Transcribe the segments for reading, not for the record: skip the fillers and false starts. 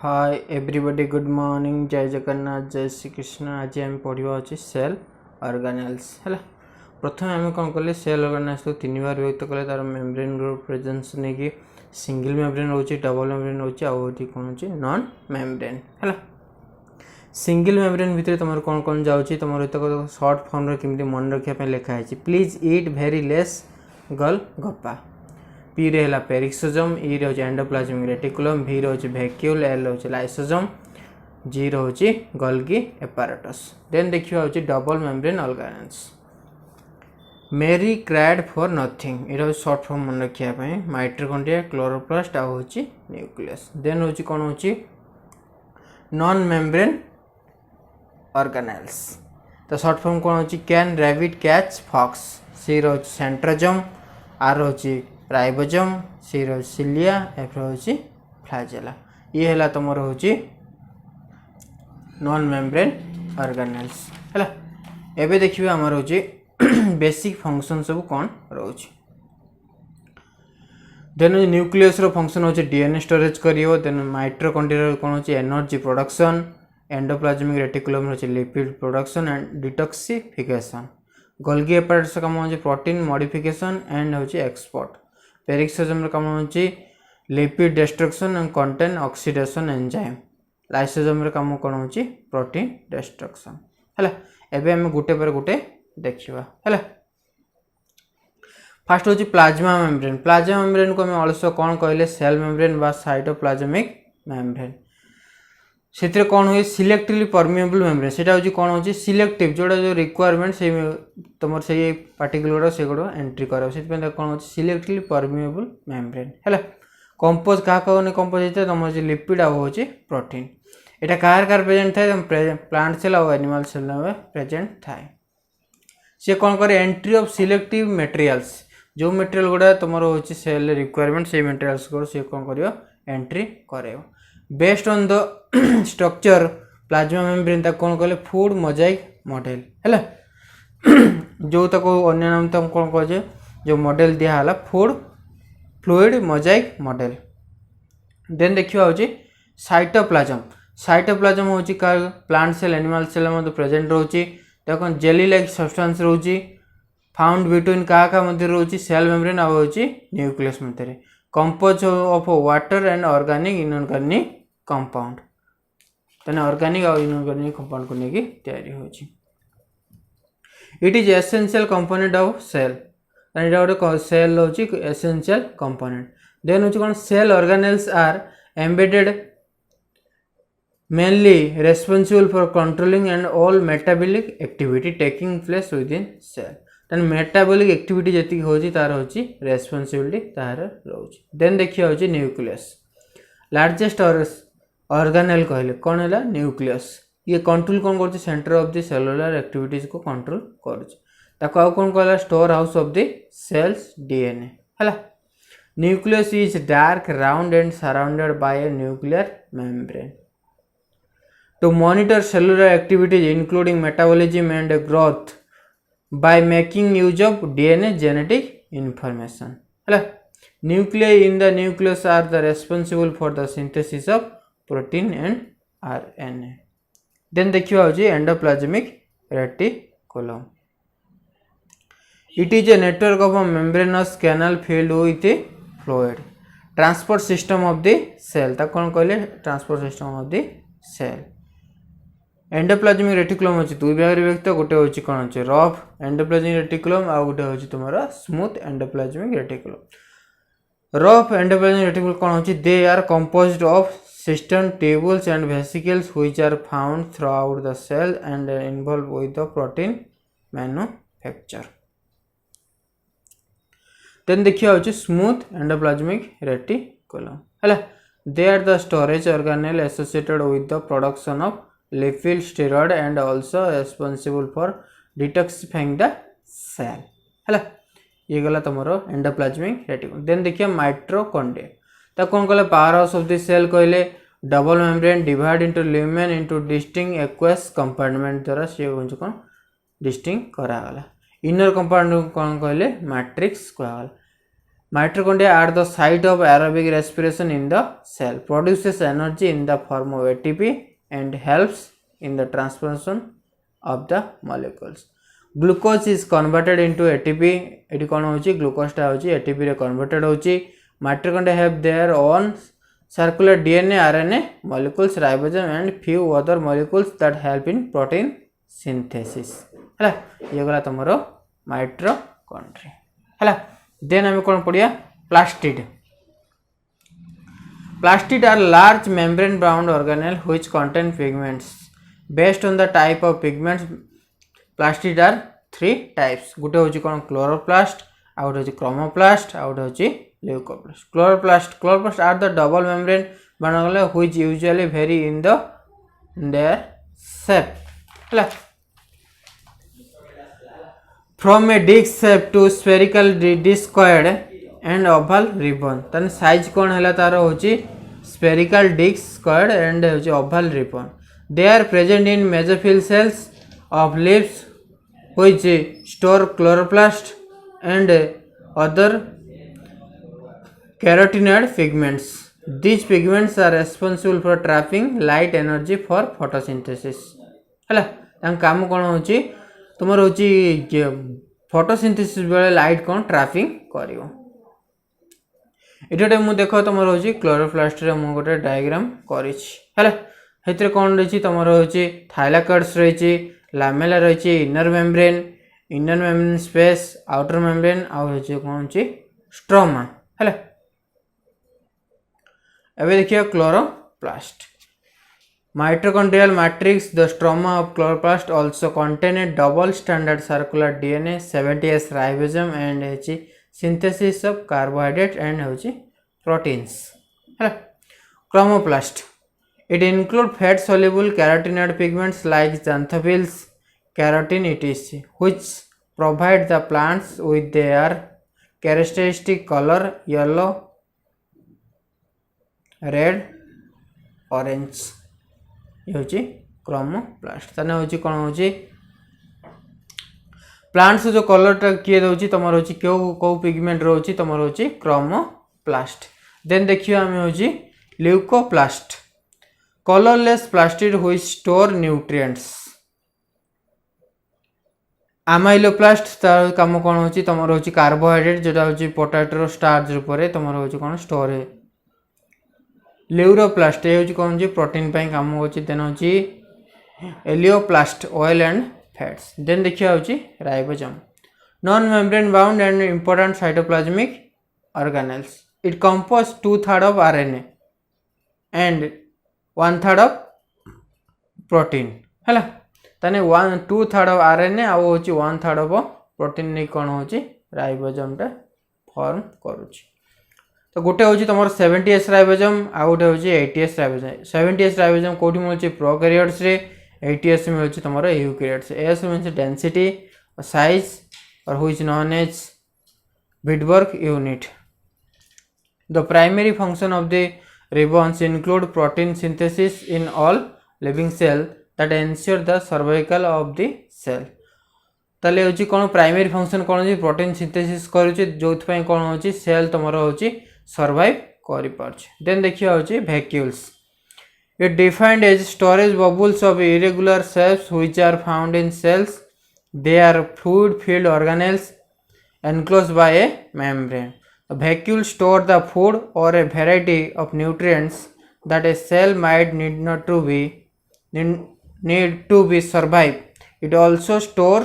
Hi everybody good morning जय जगन्नाथ जय श्री कृष्ण। आज आम पढ़ा अच्छे सेल ऑर्गेनेल्स है। प्रथम आम कौन कले सेल ऑर्गेनेल्स को तीन बार विभक्त कले तार मेम्ब्रेन प्रेजेंस नहीं कि सिंगल मेम्ब्रेन रोचे डबल मेम्ब्रेन रोचे आउट कौन होची नॉन मेम्ब्रेन है। सिंगल मेम्ब्रेन भितर तुम कौन कौन जाऊँगी तुम शॉर्ट फॉर्म रे केमती मन रखापी लिखाई प्लीज ईट भेरी लेस गल गप्पा। पी रे है पेरिक्सोजम, ई रे एंडोप्लाज्मिक रेटिकुलम, भी रे वैक्यूल, एल रे लाइसोजम, जी रे गोल्गी एपारेटस। देन देखिए हूँ डबल मेम्ब्रेन ऑर्गेनेल्स। मेरी क्राइड फॉर नथिंग ये शॉर्ट फॉर्म मन रखापी माइटोकॉन्ड्रिया क्लोरोप्लास्ट आउ न्यूक्लियस। देन हूँ कौन हो नॉन मेम्ब्रेन ऑर्गेनेल्स। तो शॉर्ट फॉर्म कौन हो कैन रैबिट कैच फॉक्स, सी रे सेंट्रोजम, आर रे राइबोजम, सी रे सिलिया, एफ रे फ्लैजेला। ये है तुम हूँ नॉन मेम्ब्रेन ऑर्गेनेल्स है। एबे देखिए आमर हूँ बेसिक फंक्शन सब कौन रोच। देन न्यूक्लियस रो फंक्शन हूँ डीएनए स्टोरेज करियो। देन माइटोकॉन्ड्रिया कौन हो एनर्जी प्रोडक्शन, एंडोप्लाज्मिक रेटिकुलम रो lipid production and detoxification. Golgi apparatus काम हो प्रोटीन मॉडिफिकेशन एंड हूँ एक्सपोर्ट। पेरिक्सोजम काम हो lipid destruction and content oxidation enzyme. Lysosome काम कौन हो प्रोटीन डिस्ट्रक्शन है। एबे हम गोटे पर गोटे देखिबा है। फास्ट हूँ प्लाज्मा मेम्ब्रेन। प्लाज्मा मेम्ब्रेन को हमें अल्सो कौन कहले सेल मेम्ब्रेन बा साइटोप्लाज्मिक मेम्ब्रेन। से कौन हुए सिलेक्टिवली परमिएबल मेम्ब्रेन। से हूँ कौन हो सिलेक्टिव जोड़ा जो रिक्वायरमेंट से तुम से पार्टिकुलर से गुड़ा एंट्री कर कौन हो सिलेक्टिवली परमिएबल मेम्ब्रेन है। कंपोज क्या कंपोज होता है तुम लिपिड आउ प्रोटीन। यहाँ कार प्रेजेंट थाए प्लांट सेल और एनिमल सेल में प्रेजेंट थाए। सी कौन करे एंट्री ऑफ सिलेक्टिव मटेरियल्स जो मटेरियल गुड़ा तुम हूँ सेल रिक्वायरमेंट से मटेरियल्स को सी कौन कर एंट्री कर based on the structure plasma membrane कौन कहले फूड मोजाइक मॉडल है। जो तक अन्य नाम तुम कौन कहे जो मॉडल दिया food fluid mosaic model. Then देखिए हूँ साइटोप्लाज्म। साइटोप्लाज्म हूँ प्लांट सेल एनिमल सेल में प्रेजेंट रोचे। देख जेली लाइक सब्सटेंस रोचे फाउंड बिटवीन क्या मध्य रोचे सेल मेम्ब्रेन आ न्यूक्लियस मध्य। Compose of water and organic inorganic compound. तेने ऑर्गेनिक और इनऑर्गेनिक कंपाउंड को लेकिन तैयारी होची। It is essential component of cell. यहाँ गोटे सेल हूँ एसेंशियल कंपोनेंट। देन हूँ कौन cell organelles are embedded mainly responsible for controlling and all metabolic activity taking place within cell. तेन मेटाबॉलिक एक्टिविटी जी होची तार होची रेस्पॉन्सिबिलिटी तार रोच। देन देखिए हूँ न्यूक्लियस लार्जेस्ट ऑर्गेनेल कहले कौन है न्यूक्लियस। ये कंट्रोल कौन कर centre of the cellular activities को कंट्रोल कर कौन कहला storehouse of the cell's DNA है। Nucleus is dark round and surrounded by a nuclear membrane to monitor cellular activities including metabolism and growth by making use of DNA genetic information है। Nuclei in the nucleus are the responsible for the synthesis of protein and RNA. Then देखिए हूँ endoplasmic reticulum. It is a network of a membranous canal filled with fluid. Transport system of the cell तक कौन कहले transport system of the cell. Endoplasmic reticulum अच्छे दुई भाग विभक्त गोटे हूँ कौन अच्छे रफ एंडोप्लाज्मिक रेटिकुलम आ गोटे हूँ तुम smooth endoplasmic reticulum. Rough endoplasmic reticulum कौन होची they are composed of system tubules and vesicles which are found throughout the cell and involve with the protein manufacture. Then देखिए हूँ smooth endoplasmic reticulum है। They are the storage organelle associated with the production of lipid steroid and also responsible for detoxifying the cell है। ये गला तुम endoplasmic reticulum. Then देखिए mitochondria तो कौन कहले powerhouse of the cell कहले double membrane divide into lumen into distinct aqueous compartment द्वारा सी कौन डिस्टिंक्ट करागला। इनर कंपाउंड कौन कहले मैट्रिक्स कहला। Mitochondria are the site of aerobic respiration in the cell, produces energy in the form of ATP and helps in the transformation of the molecules. Glucose is converted into ATP. Eighty कौन होची glucose टा होची ATP रे converted होची. Mitochondria have their own circular DNA, RNA molecules, ribosome and few other molecules that help in protein synthesis. हैला ये गला तमरो mitochondria. हैला देन आम कौन पढ़िया plastid. Plastid are large membrane bound organelle which contain pigments. Based on the type of pigments, plastid are three types. गोटे होची कौन क्लोरोप्लास्ट, आउ गोटे होची क्रोमोप्लास्ट, आउ गोटे होची leucoplast. Chloroplast are the double membrane bound organelle which usually vary in their shape. ହେଲା from a disc shape to spherical discoid and oval ribbon. तने साइज कौन है तार होची spherical discoid and होची oval ribbon. They are present in mesophyll cells of leaves which store chloroplast and other carotenoid pigments. These pigments are responsible for trapping light energy for photosynthesis. हैला तां काम कौन होची तुमर होची फोटोसिंथेसिस बेले light कौन ट्रैपिंग करिवो. एटा मु देखो तुमर होची क्लोरोप्लास्ट रे मु गोटे डायग्राम करिछि. हैला हेतरे कौन रहिछि तुमर होची थाइलाकॉइड्स रहिछि, लामेला रहिछि, inner membrane space, outer membrane आ होची कौन होची स्ट्रोमा. हैला एबे देखियो chloroplast. Mitochondrial matrix, the stroma of chloroplast also contain a double stranded circular DNA, 70S ribosome and synthesis of carbohydrate and proteins. Chromoplast. It includes fat soluble carotenoid pigments like xanthophylls, carotene etc., which provide the plants with their characteristic color yellow, red, orange. ये होची chromoplast. तने होची कोन होची plants जो colour टा किए दोची तमर होची को पिगमेंट रोची तमर होची क्रोमोप्लास्ट. देन देखियो हम होची leucoplast. Colourless plastid which store nutrients. Amyloplast तार काम कोन होची तमर होची कार्बोहाइड्रेट जोटा होची पोटैटो स्टार्च ऊपर तमर होची कोन स्टोर है. ल्यूरोप्लास्ट ये कौन होची प्रोटीन पाई काम होची. देन होची elaioplast oil and fats. Then देखिया होची ribosome. Non membrane bound and important cytoplasmic organelles. It compose 2/3 of RNA and 1/3 of protein. हैला तने 2/3 ऑफ आरएनए आ होची 1/3 ऑफ प्रोटीन ने कोन होची राइबोसोम टा फॉर्म करूची. तो गोटे होची तमर 70S राइबोसोम आ गोटे होची 80S राइबोसोम. 70S राइबोसोम कोठी मिलची प्रोकैरियोट्स रे, 80S में होची तमर यूकैरियोट्स. एस मींस डेंसिटी और साइज और which known as Widberg unit. The primary function of the ribbons include protein synthesis in all living cell that ensure the survival of the cell. ताले होची कोन primary function कोन होची protein synthesis करूची जोथ पई कोन होची cell तमरो होची survive करि पारछ. Then देखियो होची vacuoles. It defined as storage bubbles of irregular shapes which are found in cells. They are fluid filled organelles enclosed by a membrane. The vacuole store the food or a variety of nutrients that a cell might need to be survive. It also store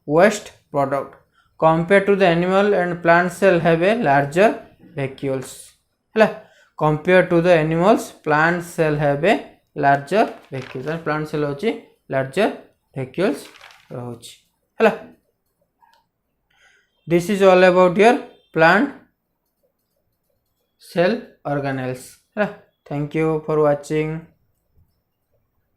waste product. Compared to the animal and plant cell have a larger vacuoles. Compared to the animals, plant cell have a larger vacuoles. And plant cell होची larger vacuoles रहोची. This is all about your plant cell organelles. Thank you for watching.